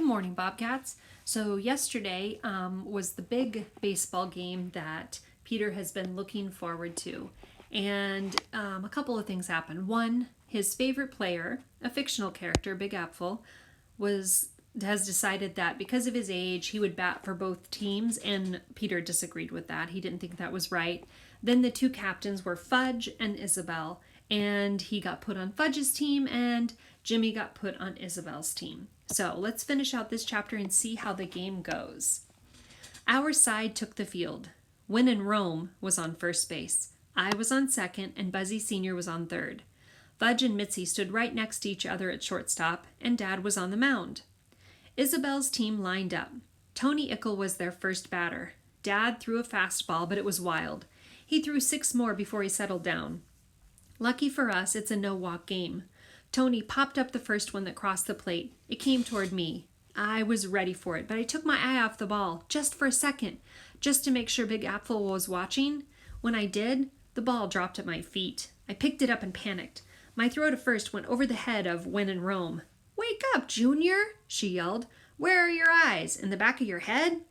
morning, Bobcats. So yesterday was the big baseball game that Peter has been looking forward to. And a couple of things happened. One, his favorite player, a fictional character, Big Apple, has decided that because of his age, he would bat for both teams, and Peter disagreed with that. He didn't think that was right. Then the two captains were Fudge and Isabel, and he got put on Fudge's team, and Jimmy got put on Isabel's team. So let's finish out this chapter and see how the game goes. Our side took the field. When in Rome was on first base. I was on second, and Buzzy Sr. was on third. Fudge and Mitzi stood right next to each other at shortstop, and Dad was on the mound. Isabel's team lined up. Tony Ickle was their first batter. Dad threw a fastball, but it was wild. He threw 6 more before he settled down. Lucky for us, it's a no-walk game. Tony popped up the first one that crossed the plate. It came toward me. I was ready for it, but I took my eye off the ball, just for a second, just to make sure Big Apple was watching. When I did, the ball dropped at my feet. I picked it up and panicked. My throw to first went over the head of When in Rome. "Wake up, Junior," she yelled. "Where are your eyes? In the back of your head?"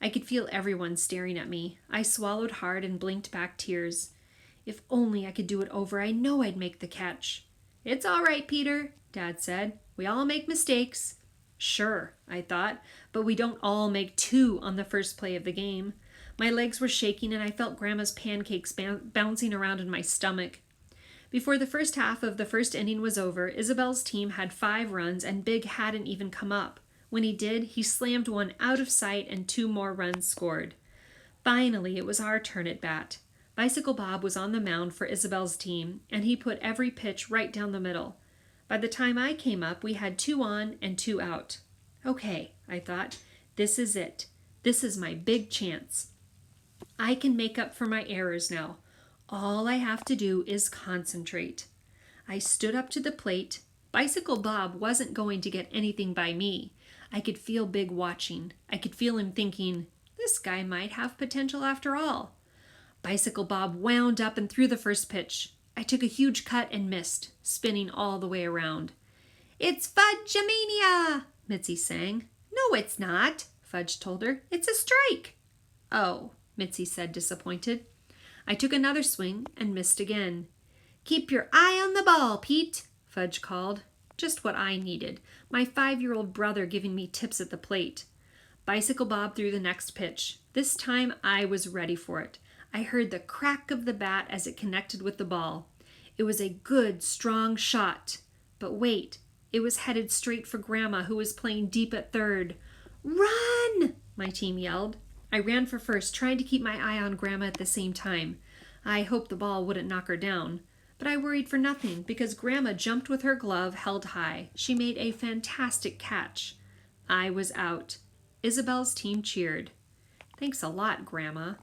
I could feel everyone staring at me. I swallowed hard and blinked back tears. If only I could do it over, I know I'd make the catch. "It's all right, Peter," Dad said. "We all make mistakes." Sure, I thought, but we don't all make 2 on the first play of the game. My legs were shaking and I felt Grandma's pancakes bouncing around in my stomach. Before the first half of the first inning was over, Isabel's team had 5 runs and Big hadn't even come up. When he did, he slammed one out of sight and 2 more runs scored. Finally, it was our turn at bat. Bicycle Bob was on the mound for Isabel's team, and he put every pitch right down the middle. By the time I came up, we had 2 on and 2 out. Okay, I thought, this is it. This is my big chance. I can make up for my errors now. All I have to do is concentrate. I stood up to the plate. Bicycle Bob wasn't going to get anything by me. I could feel Big watching. I could feel him thinking, this guy might have potential after all. Bicycle Bob wound up and threw the first pitch. I took a huge cut and missed, spinning all the way around. "It's Fudge-A-Mania," Mitzi sang. "No, it's not," Fudge told her. "It's a strike." "Oh," Mitzi said, disappointed. I took another swing and missed again. "Keep your eye on the ball, Pete," Fudge called. Just what I needed, my 5-year-old brother giving me tips at the plate. Bicycle Bob threw the next pitch. This time I was ready for it. I heard the crack of the bat as it connected with the ball. It was a good, strong shot. But wait, it was headed straight for Grandma, who was playing deep at third. "Run!" my team yelled. I ran for first, trying to keep my eye on Grandma at the same time. I hoped the ball wouldn't knock her down. But I worried for nothing, because Grandma jumped with her glove held high. She made a fantastic catch. I was out. Isabel's team cheered. "Thanks a lot, Grandma."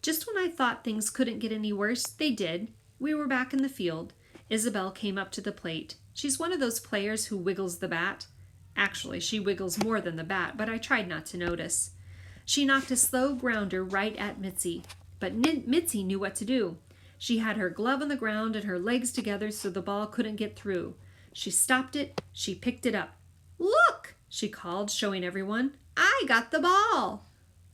Just when I thought things couldn't get any worse, they did. We were back in the field. Isabel came up to the plate. She's one of those players who wiggles the bat. Actually, she wiggles more than the bat, but I tried not to notice. She knocked a slow grounder right at Mitzi, but Mitzi knew what to do. She had her glove on the ground and her legs together so the ball couldn't get through. She stopped it. She picked it up. "Look!" she called, showing everyone. "I got the ball!"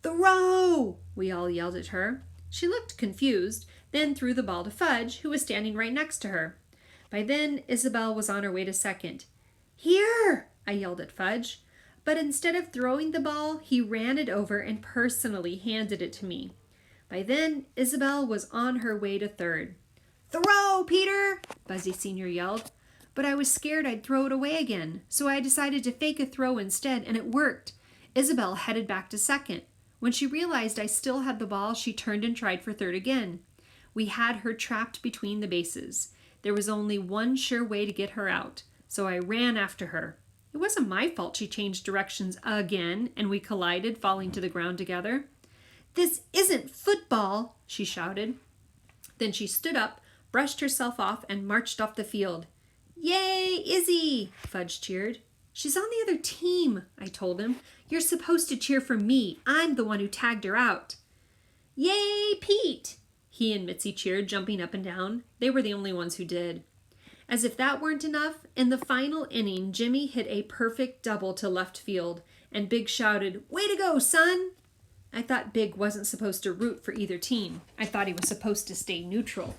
"Throw!" we all yelled at her. She looked confused, then threw the ball to Fudge, who was standing right next to her. By then, Isabel was on her way to second. "Here!" I yelled at Fudge. But instead of throwing the ball, he ran it over and personally handed it to me. By then, Isabel was on her way to third. "Throw, Peter!" Buzzy Sr. yelled. But I was scared I'd throw it away again, so I decided to fake a throw instead, and it worked. Isabel headed back to second. When she realized I still had the ball, she turned and tried for third again. We had her trapped between the bases. There was only one sure way to get her out, so I ran after her. It wasn't my fault she changed directions again, and we collided, falling to the ground together. "This isn't football," she shouted. Then she stood up, brushed herself off, and marched off the field. "Yay, Izzy!" Fudge cheered. "She's on the other team," I told him. "You're supposed to cheer for me. I'm the one who tagged her out." "Yay, Pete!" He and Mitzi cheered, jumping up and down. They were the only ones who did. As if that weren't enough, in the final inning, Jimmy hit a perfect double to left field, and Big shouted, "Way to go, son!" I thought Big wasn't supposed to root for either team. I thought he was supposed to stay neutral.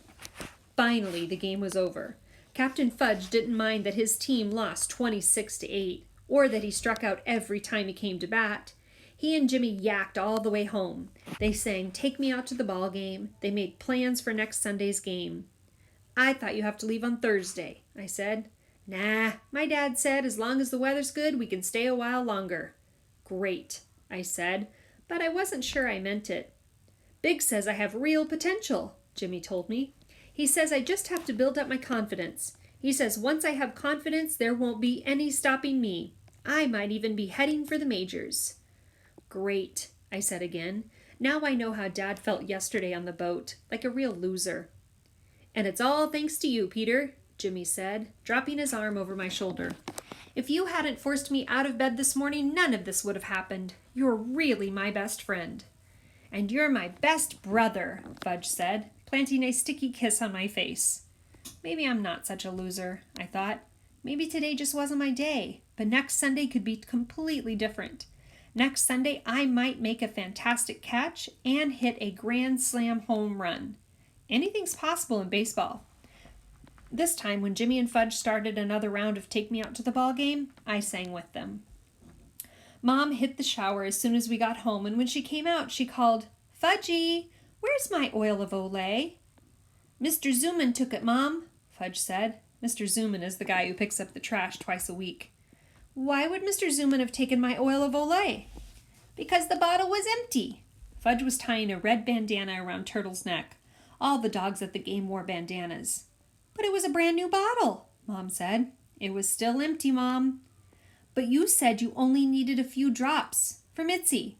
Finally, the game was over. Captain Fudge didn't mind that his team lost 26-8, or that he struck out every time he came to bat. He and Jimmy yacked all the way home. They sang "Take Me Out to the Ball Game." They made plans for next Sunday's game. "I thought you have to leave on Thursday," I said. "Nah, my dad said as long as the weather's good, we can stay a while longer." "Great," I said, but I wasn't sure I meant it. "Big says I have real potential," Jimmy told me. "He says I just have to build up my confidence. He says once I have confidence, there won't be any stopping me. I might even be heading for the majors." "Great," I said again. Now I know how Dad felt yesterday on the boat, like a real loser. "And it's all thanks to you, Peter," Jimmy said, dropping his arm over my shoulder. "If you hadn't forced me out of bed this morning, none of this would have happened. You're really my best friend." "And you're my best brother," Fudge said, planting a sticky kiss on my face. Maybe I'm not such a loser, I thought. Maybe today just wasn't my day, but next Sunday could be completely different. Next Sunday, I might make a fantastic catch and hit a grand slam home run. Anything's possible in baseball. This time, when Jimmy and Fudge started another round of Take Me Out to the Ball Game, I sang with them. Mom hit the shower as soon as we got home, and when she came out, she called, "Fudgy, where's my oil of Olay?" "Mr. Zooman took it, Mom," Fudge said. Mr. Zooman is the guy who picks up the trash twice a week. "Why would Mr. Zooman have taken my oil of Olay?" "Because the bottle was empty." Fudge was tying a red bandana around Turtle's neck. All the dogs at the game wore bandanas. "But it was a brand new bottle," Mom said. "It was still empty, Mom." "But you said you only needed a few drops for Mitzi."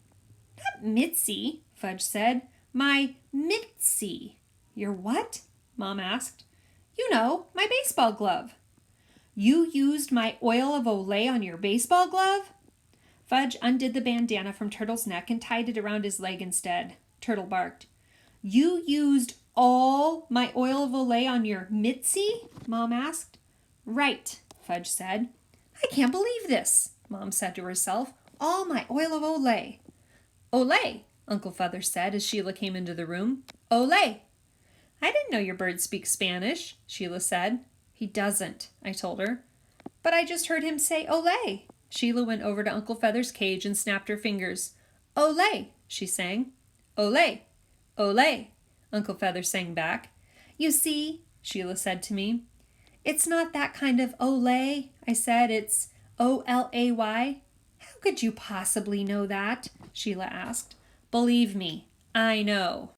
"Not Mitzi," Fudge said. "My Mitzi." "Your what?" Mom asked. "You know, my baseball glove." "You used my oil of Olay on your baseball glove?" Fudge undid the bandana from Turtle's neck and tied it around his leg instead. Turtle barked. "You used all my oil of Olay on your Mitzi?" Mom asked. "Right," Fudge said. "I can't believe this," Mom said to herself. "All my oil of Olay." "Olay," Uncle Feather said as Sheila came into the room. "Olay." "I didn't know your bird speaks Spanish," Sheila said. "He doesn't," I told her. "But I just heard him say Olay." Sheila went over to Uncle Feather's cage and snapped her fingers. "Olay," she sang. "Olay, Olay," Uncle Feather sang back. "You see," Sheila said to me. "It's not that kind of Olay," I said. "It's Olay." "How could you possibly know that?" Sheila asked. "Believe me, I know."